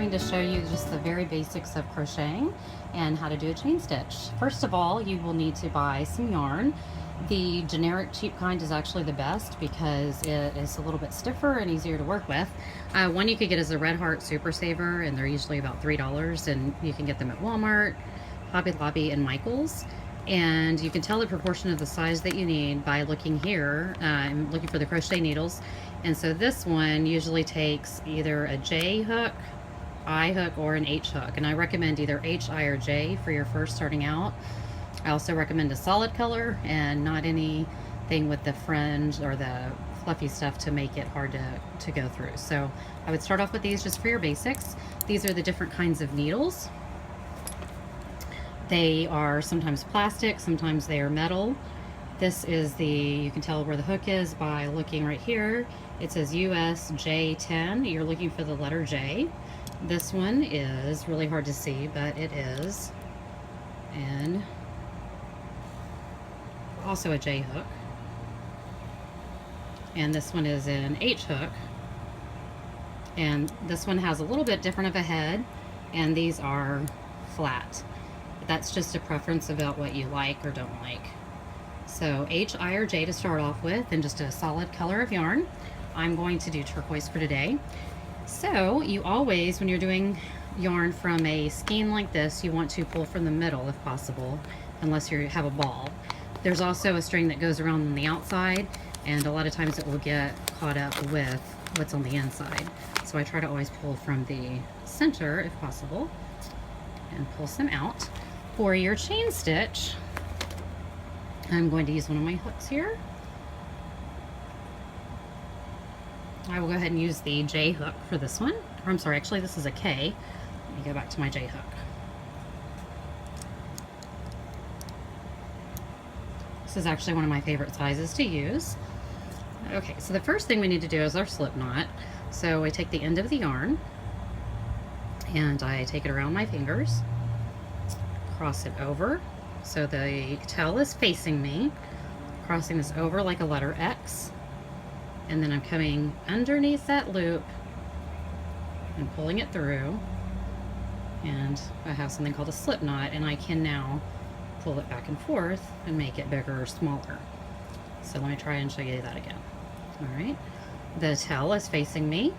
going to show you just the very basics of crocheting and how to do a chain stitch. First of all, you will need to buy some yarn. The generic cheap kind is actually the best because it is a little bit stiffer and easier to work with. One you could get is a Red Heart Super Saver, and they're usually about $3, and you can get them at Walmart, Hobby Lobby, and Michael's. And you can tell the proportion of the size that you need by looking here. I'm looking for the crochet needles. And so this one usually takes either a J hook, I hook, or an H hook. And I recommend either H, I, or J for your first starting out. I also recommend a solid color and not anything with the fringe or the fluffy stuff to make it hard to go through. So I would start off with these just for your basics. These are the different kinds of needles. They are sometimes plastic, sometimes they are metal. This is you can tell where the hook is by looking right here. It says US J10. You're looking for the letter J. This one is really hard to see, but it is. And also a J hook. And this one is an H hook. And this one has a little bit different of a head, and these are flat. That's just a preference about what you like or don't like. So H, I, or J to start off with, and just a solid color of yarn. I'm going to do turquoise for today. So you always, when you're doing yarn from a skein like this, you want to pull from the middle if possible, unless you have a ball. There's also a string that goes around on the outside, and a lot of times it will get caught up with what's on the inside. So I try to always pull from the center if possible, and pull some out. For your chain stitch, I'm going to use one of my hooks here. I will go ahead and use the J hook for this one. Or I'm sorry, actually this is a K. Let me go back to my J hook. This is actually one of my favorite sizes to use. Okay, so the first thing we need to do is our slip knot. So I take the end of the yarn and I take it around my fingers, cross it over so the tail is facing me, crossing this over like a letter X, and then I'm coming underneath that loop and pulling it through, and I have something called a slip knot, and I can now pull it back and forth and make it bigger or smaller. So let me try and show you that again. All right, the tail is facing me.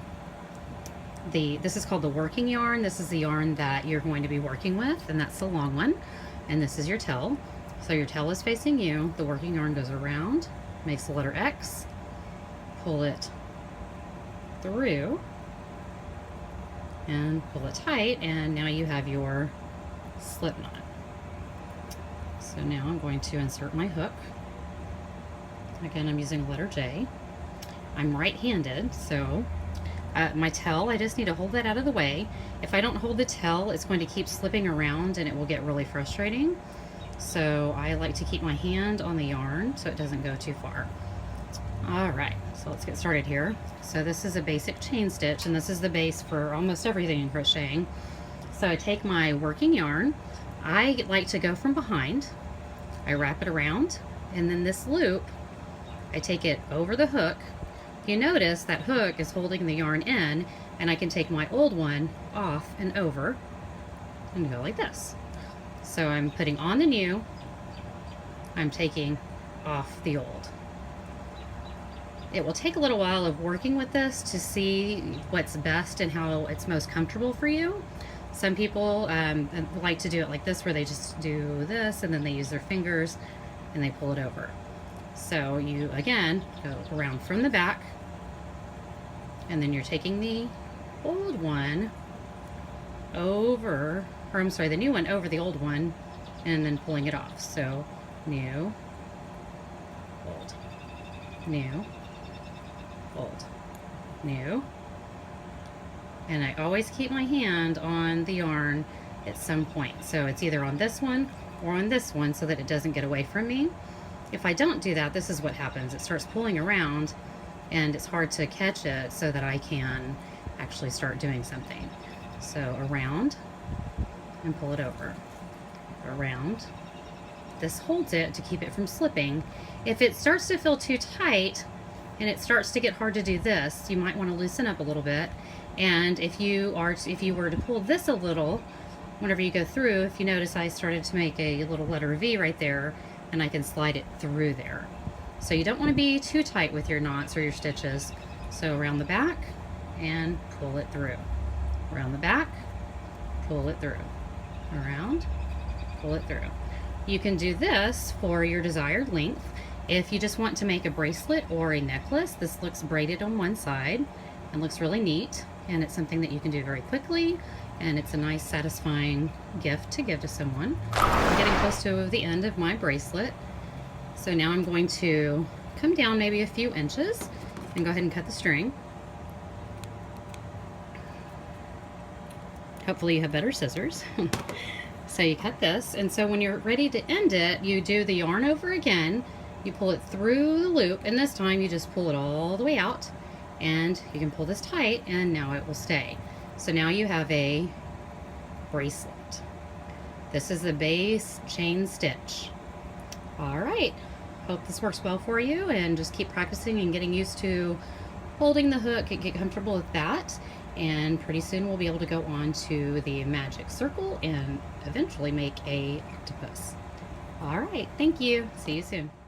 This is called the working yarn. This is the yarn that you're going to be working with, and that's the long one. And this is your tail. So your tail is facing you. The working yarn goes around, makes the letter X, pull it through, and pull it tight, and now you have your slip knot. So now I'm going to insert my hook. Again, I'm using letter J. I'm right-handed, so my tail, I just need to hold that out of the way. If I don't hold the tail, it's going to keep slipping around and it will get really frustrating. So I like to keep my hand on the yarn so it doesn't go too far. All right, so let's get started here. So this is a basic chain stitch, and this is the base for almost everything in crocheting. So I take my working yarn. I like to go from behind. I wrap it around, and then this loop, I take it over the hook. You notice that hook is holding the yarn in, and I can take my old one off and over and go like this. So I'm putting on the new, I'm taking off the old. It will take a little while of working with this to see what's best and how it's most comfortable for you. Some people like to do it like this, where they just do this and then they use their fingers and they pull it over. So you, again, go around from the back, and then you're taking the old one over, or I'm sorry, the new one over the old one, and then pulling it off. So new, old, new, old, new. And I always keep my hand on the yarn at some point. So it's either on this one or on this one so that it doesn't get away from me. If I don't do that, this is what happens. It starts pulling around and it's hard to catch it so that I can actually start doing something. So around and pull it over. Around. This holds it to keep it from slipping. If it starts to feel too tight and it starts to get hard to do this, you might want to loosen up a little bit And if you were to pull this a little, whenever you go through, if you notice I started to make a little letter V right there, and I can slide it through there. So you don't want to be too tight with your knots or your stitches. So around the back and pull it through. Around the back, pull it through. Around, pull it through. You can do this for your desired length. If you just want to make a bracelet or a necklace, this looks braided on one side and looks really neat, and it's something that you can do very quickly, and it's a nice satisfying gift to give to someone. I'm getting close to the end of my bracelet, so now I'm going to come down maybe a few inches and go ahead and cut the string. Hopefully you have better scissors. So you cut this, and so when you're ready to end it, you do the yarn over again, you pull it through the loop, and this time you just pull it all the way out, and you can pull this tight, and now it will stay. So now you have a bracelet. This is the base chain stitch. All right, hope this works well for you, and just keep practicing and getting used to holding the hook and get comfortable with that. And pretty soon we'll be able to go on to the magic circle and eventually make a octopus. All right, thank you. See you soon.